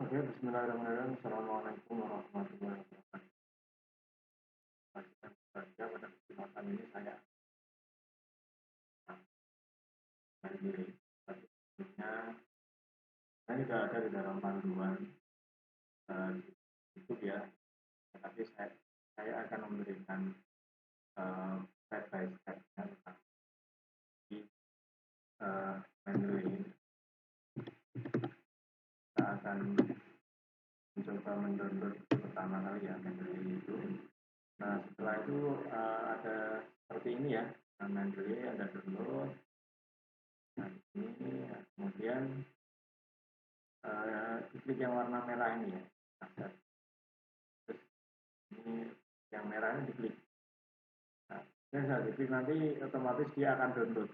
Oke, bismillahirrahmanirrahim. Assalamualaikum warahmatullahi wabarakatuh. Saja pada kesempatan ini saya akan mandiri. Sebelumnya, saya juga ada di dalam panduan YouTube ya, tapi saya akan memberikan step by step di mandiri. Kita akan mencoba mendownload pertama kali ya mandiri itu. Nah, setelah itu ada seperti ini ya, mandiri ada download. Nah, ini kemudian diklik yang warna merah ini ya. Terus ini yang merah ini diklik. Nah, dan saat diklik nanti otomatis dia akan download.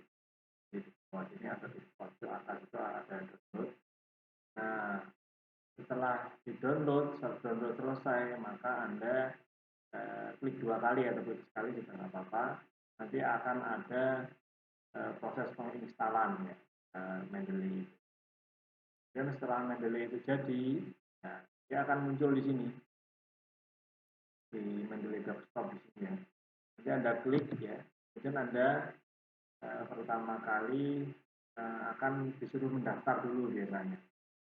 Di bawah sini ada di pojok atas itu ada download. Nah, setelah di-download selesai, maka Anda klik 2 kali atau klik sekali juga nggak apa-apa. Nanti akan ada proses penginstalan ya, Mendeley. Dan setelah Mendeley itu jadi, nah, dia akan muncul di sini di Mendeley desktop di sini ya. Nanti Anda klik ya, kemudian Anda pertama kali akan disuruh mendaftar dulu biasanya.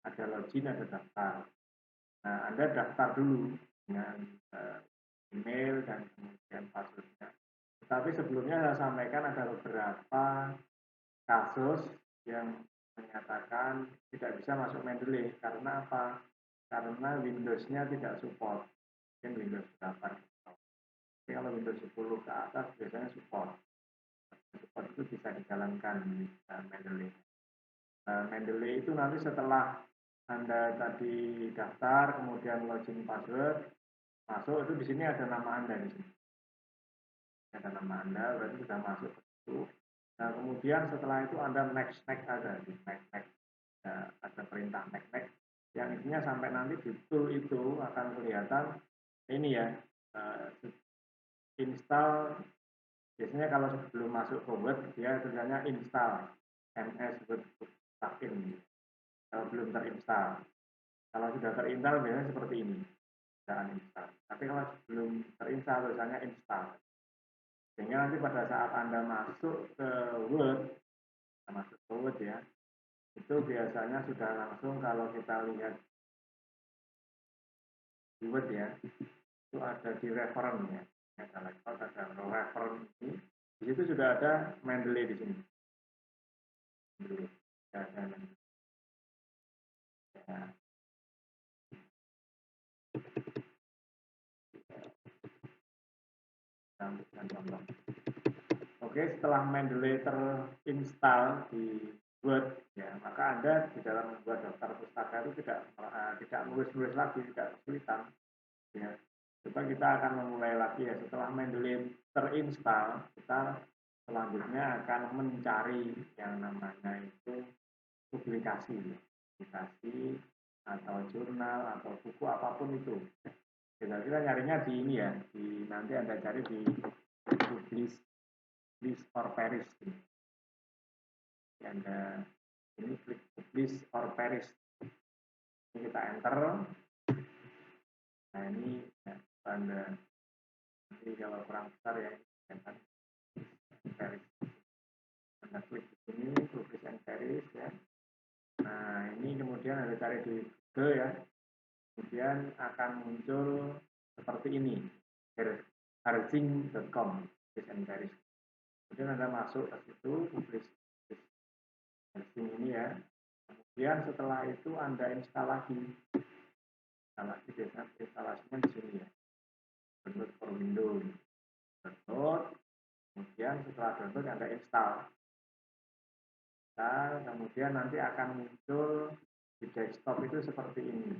Ada login, ada daftar. Nah, Anda daftar dulu dengan email dan kemudian passwordnya. Tetapi sebelumnya saya sampaikan ada beberapa kasus yang menyatakan tidak bisa masuk Mendeley. Karena apa? Karena Windows-nya tidak support. Mungkin Windows 8. Tapi kalau Windows 10 ke atas biasanya support. Support itu bisa dijalankan di Mendeley. Mendeley itu nanti setelah Anda tadi daftar, kemudian login password, masuk itu di sini ada nama Anda di sini. Ada nama Anda, berarti sudah masuk ke situ. Nah, kemudian setelah itu Anda next ada di next. Ada perintah next. Yang intinya sampai nanti di tool itu akan kelihatan ini ya, install. Biasanya kalau sebelum masuk ke Word, dia tulisannya install MS Word plugin. Kalau belum terinstall. Kalau sudah terinstall biasanya seperti ini, cara install. Tapi kalau belum terinstall tulisannya install. Sehingga nanti pada saat Anda masuk ke Word ya, itu biasanya sudah langsung kalau kita lihat di Word ya, itu ada di reference ya. Ada reference ini. Di situ sudah ada Mendeley di sini. Mendeley. Ada Mendeley. Ya. Contoh. Oke, setelah Mendeley terinstall di Word, ya, maka Anda di dalam membuat daftar pustaka itu tidak nulis-nulis lagi, tidak kesulitan. Ya. Coba kita akan memulai lagi ya. Setelah Mendeley terinstall, kita selanjutnya akan mencari yang namanya itu publikasi atau jurnal atau buku apapun itu. Kita nyarinya di ini ya, nanti Anda cari di publish or perish. Anda ini klik publish or perish. Ini kita enter. Nah, ini ya, Anda nanti kalau kurang besar ya, kan perish. Anda klik di sini publish and perish ya. Nah, ini kemudian Anda cari di Google ya. Kemudian akan muncul seperti ini, harzing.com, publish and perish. Kemudian Anda masuk ke situ, publish harzing ini ya. Kemudian setelah itu Anda install lagi. Biasanya instalasinya di sini ya. Download for Windows. Download. Kemudian setelah download Anda install. Nah, kemudian nanti akan muncul di desktop itu seperti ini.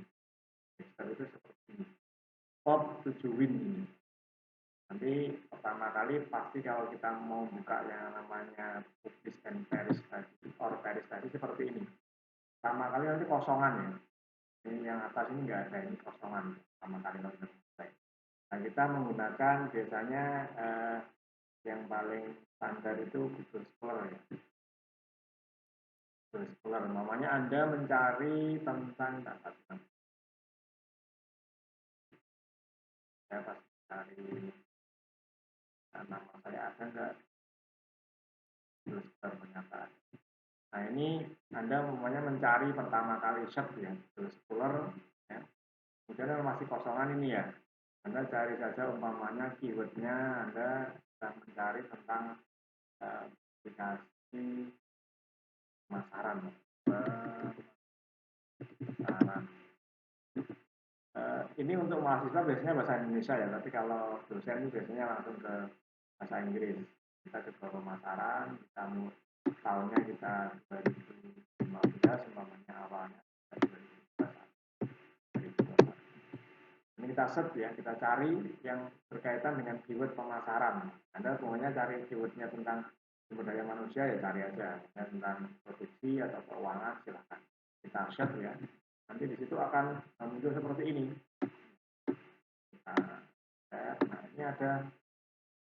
Desktop itu seperti ini. Pop 7win ini. Nanti pertama kali pasti kalau kita mau buka yang namanya publish and perish tadi, or perish tadi seperti ini. Pertama kali nanti kosongan ya. Ini yang atas ini nggak ada, ini kosongan. Pertama kali kalau kita mulai. Nah, kita menggunakan biasanya yang paling standar itu Google Scholar ya. Google Scholar, namanya Anda mencari tentang saya pasti cari nama saya ada nggak Blogspot pernyataan. Nah ini Anda umpamanya mencari pertama kali search ya Blogspot ya. Kemudian masih kosongan ini ya. Anda cari saja umpamanya keywordnya Anda sedang mencari tentang aplikasi pemasaran. Ini untuk mahasiswa biasanya bahasa Indonesia ya, tapi kalau dosen itu biasanya langsung ke bahasa Inggris. Kita coba pemasaran, kita tahunnya kita 2015, umpamanya awalnya 2021. Ini kita search ya, kita cari yang berkaitan dengan keyword pemasaran. Anda pokoknya cari keywordnya tentang sumber daya manusia ya cari aja, ya, tentang produksi atau keuangan silahkan kita search ya. Nanti di situ akan muncul seperti ini. Nah, ini ada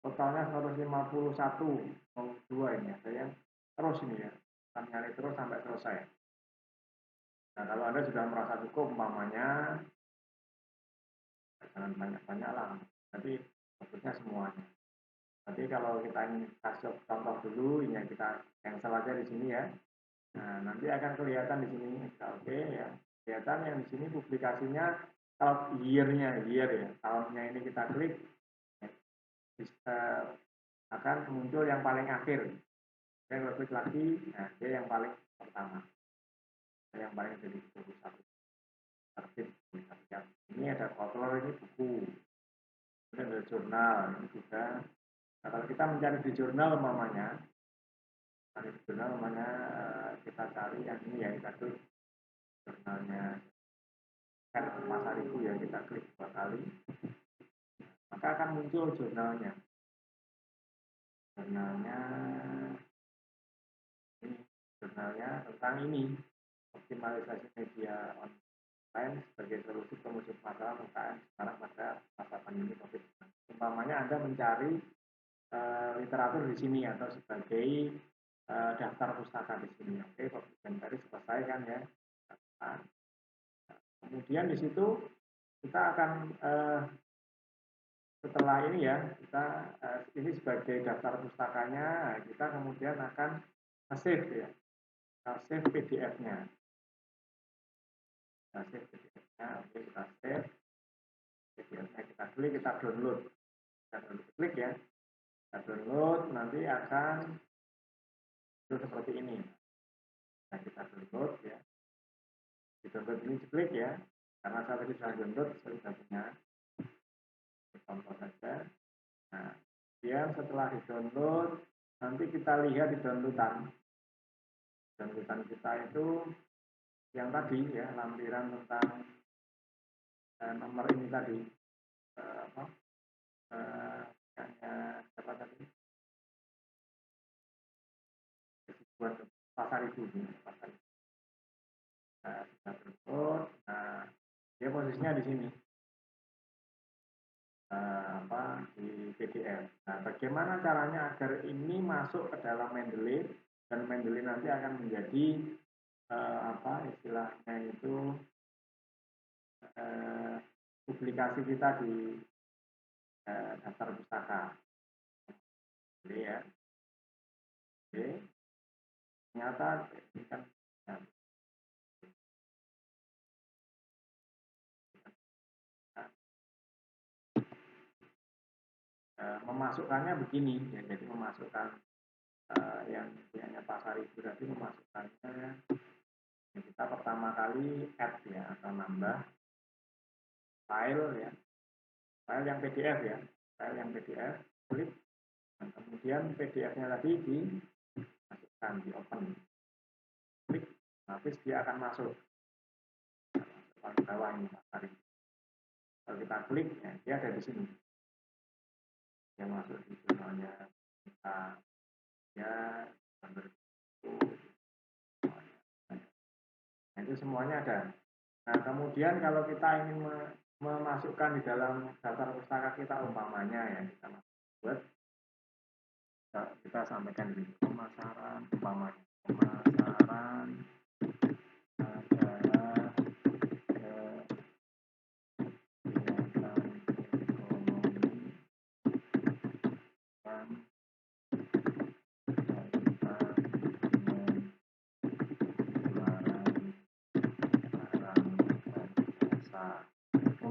totalnya 151,2 ini ada yang terus ini ya, akan nyari terus sampai selesai. Nah kalau Anda sudah merasa cukup umpamanya, jangan banyak-banyak lah, tapi fokusnya semuanya. Tapi kalau kita ingin kasih contoh dulu, ini kita cancel aja di sini ya. Nah nanti akan kelihatan di sini, oke ya, kelihatan yang di sini publikasinya kalau year-nya year ya, tahunnya ini kita klik, akan muncul yang paling akhir. Saya klik lagi, nah dia yang paling pertama, yang paling jadi 21 terbit. Ini ada kotor, ini buku, kemudian ada jurnal, ini juga. Nah, kalau kita mencari di jurnal umpamanya, kita cari yang ini ya, kita klik jurnalnya kan Pasaribu ya, kita klik 2 kali, maka akan muncul jurnalnya ini, jurnalnya tentang ini, optimalisasi media online sebagai solusi pengusup masalah UKM sekarang pada masa pandemi COVID-19. Umpamanya Anda mencari literatur di sini atau sebagai daftar pustaka di sini. Oke, kemudian tadi selesai kan ya. Nah, kemudian di situ kita akan setelah ini ya, kita ini sebagai daftar pustakanya, kita kemudian akan save ya, save PDF-nya. Save PDF-nya, oke kita save PDF-nya, kita klik, kita download, klik ya, kita download, nanti akan itu seperti ini. Nah kita download ya, di download ini klik ya, karena saya tadi sudah download, saya sudah punya contoh saja. Nah, kemudian setelah di download, nanti kita lihat di downloadan kita itu yang tadi ya, lampiran tentang nomor ini tadi, apa tadi, buat Pasaribu ini, Pasaribu. Nah, kita download, nah dia posisinya di sini, di PDF. Nah, bagaimana caranya agar ini masuk ke dalam Mendeley dan Mendeley nanti akan menjadi istilahnya itu publikasi kita di daftar pustaka. Jadi ya, oke. Ternyata ini kan memasukkannya begini ya, jadi memasukkan yang punyanya Pasaribu tadi memasukkannya ya, kita pertama kali add ya atau nambah file ya, file yang PDF ya, file yang PDF, klik, dan kemudian PDF-nya tadi dimasukkan, di open, klik, habis dia akan masuk ke bawah ini Pasaribu. Kalau kita klik ya, dia ada di sini yang masuk di jurnalnya kita ya, nah, itu semuanya ada. Nah kemudian kalau kita ingin memasukkan di dalam daftar pustaka kita umpamanya ya, kita buat, kita sampaikan di pemasaran umpamanya, pemasaran adalah kegiatan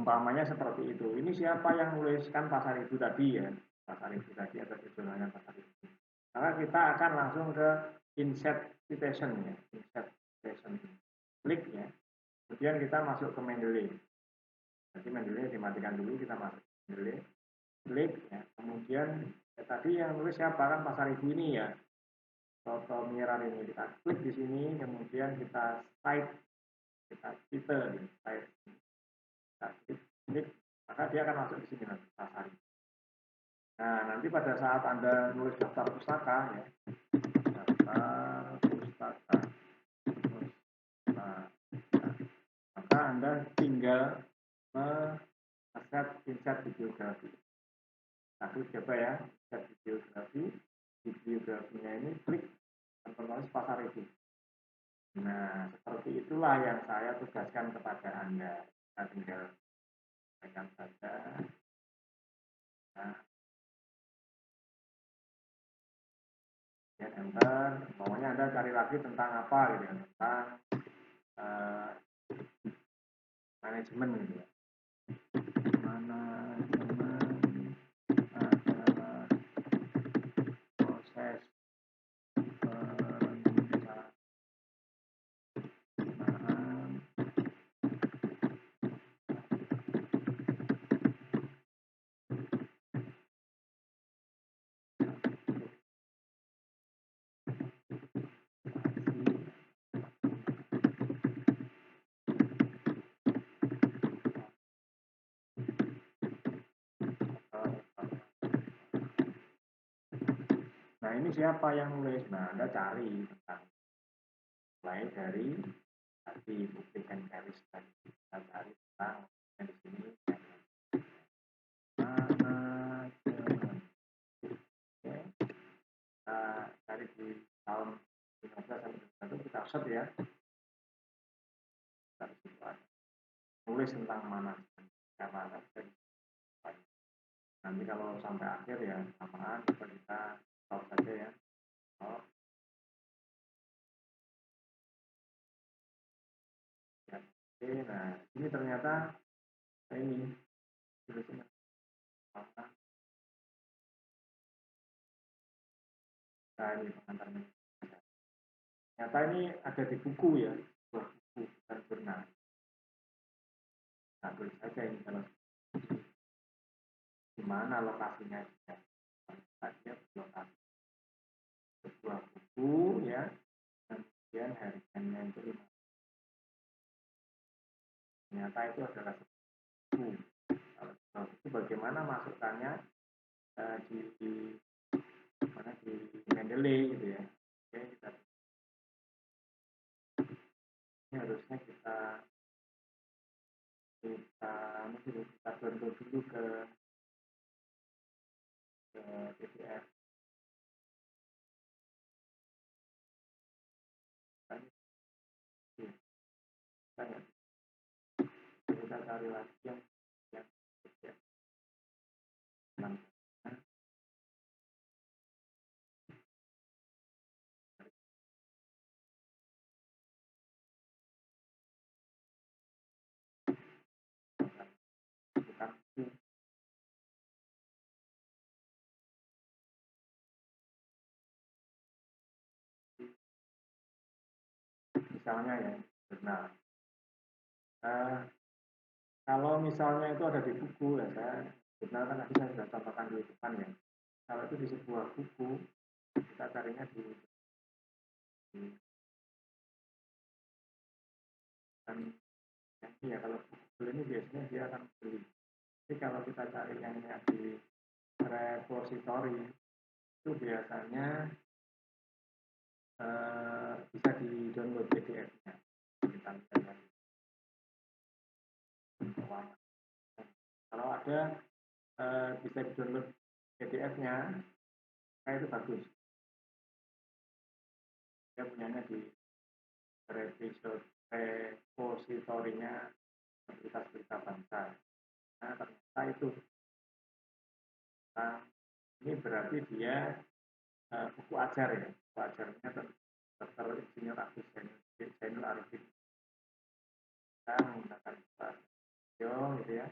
Umpamanya seperti itu. Ini siapa yang nuliskan pasar ibu tadi ya? Pasar ibu tadi atau judulnya pasar ibu. Maka kita akan langsung ke insert citation ya. Insert citation. Klik ya. Kemudian kita masuk ke Mendeley. Jadi Mendeley dimatikan dulu, kita masuk ke Mendeley. Klik ya. Kemudian tadi yang nulis siapa kan pasar ibu ini ya. Toto Mirar ini kita klik di sini, kemudian kita type, kita titel, type, kita klik, maka dia akan masuk di sini nanti pasar. Nah nanti pada saat Anda nulis daftar pustaka ya, daftar pustaka, maka Anda tinggal set insert bibliografi. Aku coba ya, insert bibliografi, bibliografinya ini klik otomatis pasar itu. Nah, seperti itulah yang saya tugaskan kepada Anda. Kita tinggal tekan saja. Nah, ya enter. Pokoknya Anda cari lagi tentang apa gitu ya, tentang manajemen gitu ya. Manajemen adalah proses perencanaan. Nah ini siapa yang nulis? Nah Anda cari tentang mulai dari tadi buktikan garis dan kita cari tentang yang di sini manajemen. Oke. Kita cari di tahun 15 sampai 21 kita search ya. Dari situ ada tulis tentang manajemen karena nanti kalau sampai akhir ya samaan kita tahu saja ya. Oh, ya. Oke, nah ini ternyata ini tulisnya apa? Nah ini pengantarnya. Ternyata ini ada di buku ya, sebuah buku dan jurnal. Nah tulis saja ini kalau di mana lokasinya ya. Saja lokasi sebuah buku ya, kemudian harganya itu 5. Ternyata itu adalah buku. Kalau sebuah buku bagaimana masukkannya di mana di Mendeley gitu ya. Oke, ini harusnya kita download dulu ke PDF. Kita cari lagi yang PDF. Misalnya ya, jurnal. Kalau misalnya itu ada di buku ya, saya jurnal kan tadi saya sudah contohkan di depan ya. Kalau itu di sebuah buku, kita carinya di dan ya kalau buku ini biasanya dia akan beli. Jadi kalau kita cari yang di repository itu biasanya bisa di download PDF-nya. Kita lihat. Kalau ada bisa di download PDF-nya, nah itu bagus. Dia punyanya di repositorinya Universitas Bangsa. Nah ternyata itu. Nah, ini berarti dia buku ajar ya. Buku ajarnya Dr. Insinyur Agus Zainul Arifin. Kita menggunakan video gitu ya.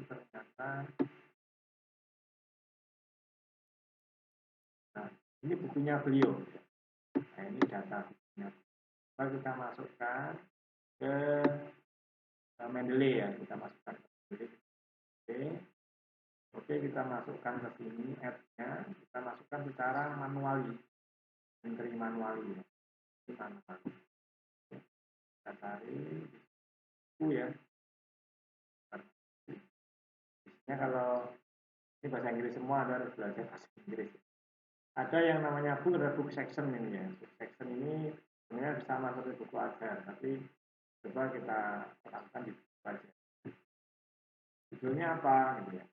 Ternyata nah, ini bukunya beliau. Nah, ini data bukunya. Lalu kita masukkan ke Mendeley ya, kita masukkan ke Mendeley. Oke, kita masukkan ke sini add-nya, kita masukkan secara manuali, entry manuali ya. Ini manuali. Kita cari buku ya. Biasanya kalau ini bahasa Inggris semua, Anda harus belajar bahasa Inggris. Ada yang namanya book, ada book section ini ya. Book section ini sebenarnya sama seperti buku ajar, tapi coba kita lakukan di buku ajar. Judulnya apa gitu ya.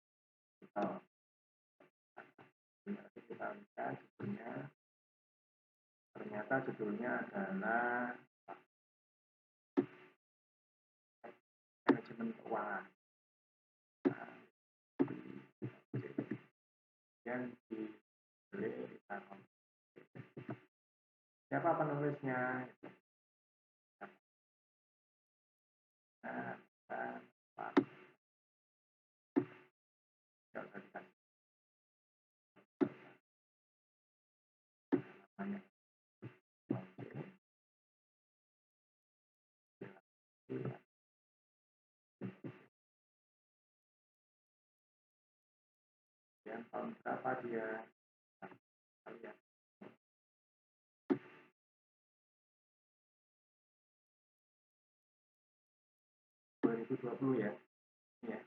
Kita lihat judulnya. Ternyata judulnya adalah manajemen keuangan. Yang dibeli kita siapa penulisnya? Nah, yang tahun berapa dia? Lihat. 2020 ya. Ya.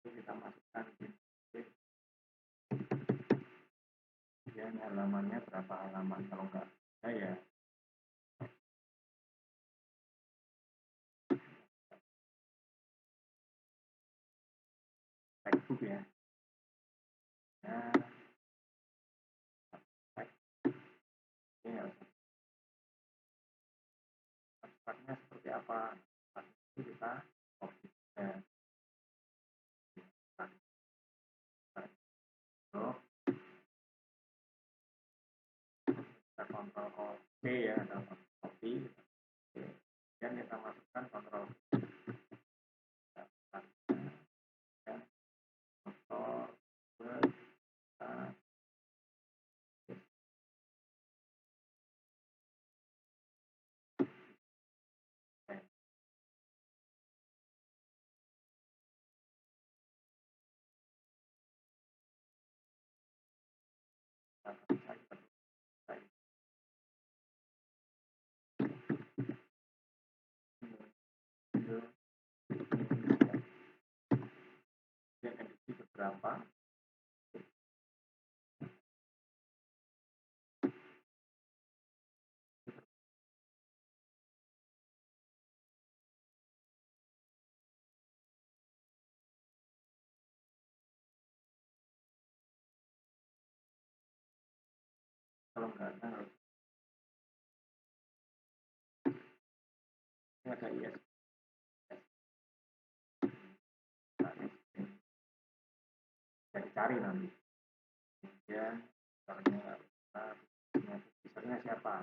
Kita masukkan ya, halamannya berapa halaman kalau enggak ya. Textbook ya. Nah, ini abstraknya seperti apa? Itu kita copy ya. Kita kontrol C ya, atau copy. Dan kita masukkan kontrol dan edisi beberapa kalau enggak harus ini ada IS bisa dicari nanti kemudian misalnya siapa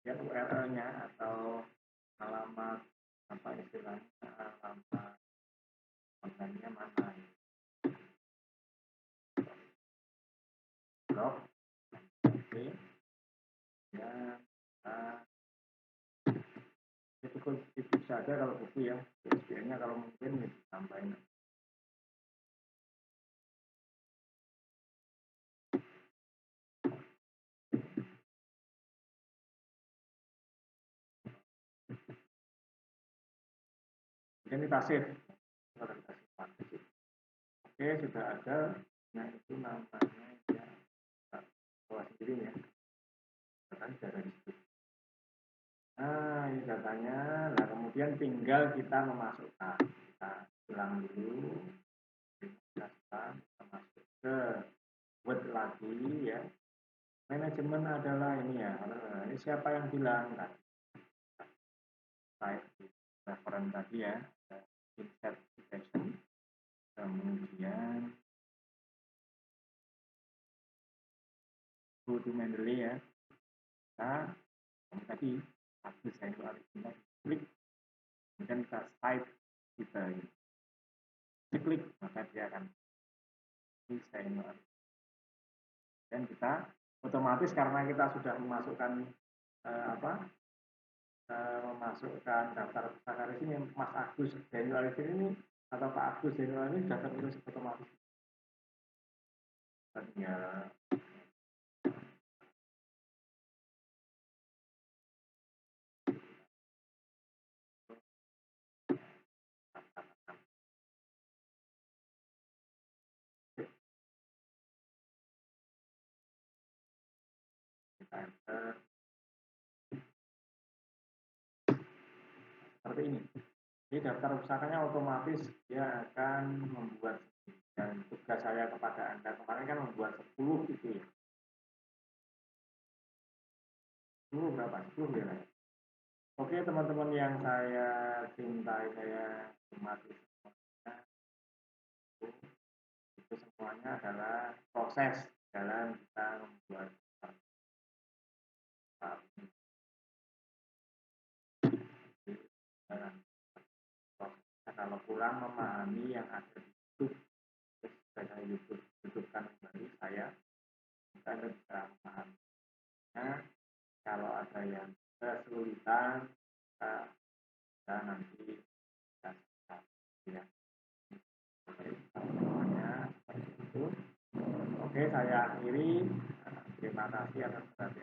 ya URL-nya atau alamat apa istilahnya alamat kontennya mana blog oke ya itu bisa ada kalau buku ya ISBN-nya kalau mungkin tambahin ini pasif oke sudah ada nah itu namanya ya bawa sendiri ya datanya sudah ada di situ nah ini datanya nah kemudian tinggal kita memasukkan kita ulang dulu kita masuk ke Word lagi ya Manajemen adalah ini ya, ini siapa yang bilang kan? Slide di referen tadi ya, inset education, kemudian go to Mendeley ya. Nah, tadi Agus Zainul Arifin klik, kemudian kita slide kita klik, maka dia akan Zainul Arifin. Dan kita otomatis karena kita sudah memasukkan memasukkan daftar pustaka di sini, Mas Agus Zainul Arifin ini atau Pak Agus Zainul Arifin sudah tertulis otomatis. Tinggal kita enter seperti ini. Jadi daftar pusakanya otomatis dia akan membuat, dan tugas saya kepada Anda kemarin kan membuat 10 gitu ya. 10 berapa? 10 ya. Oke teman-teman yang saya cintai, saya hormati semuanya, itu semuanya adalah proses dalam kita membuat kalau kurang memahami yang ada di YouTube, saya hidupkan kembali saya bisa memahaminya. Kalau ada yang kesulitan, kita nanti kita ya. Semuanya seperti itu. Oke, saya akhiri. Terima kasih atas perhatian.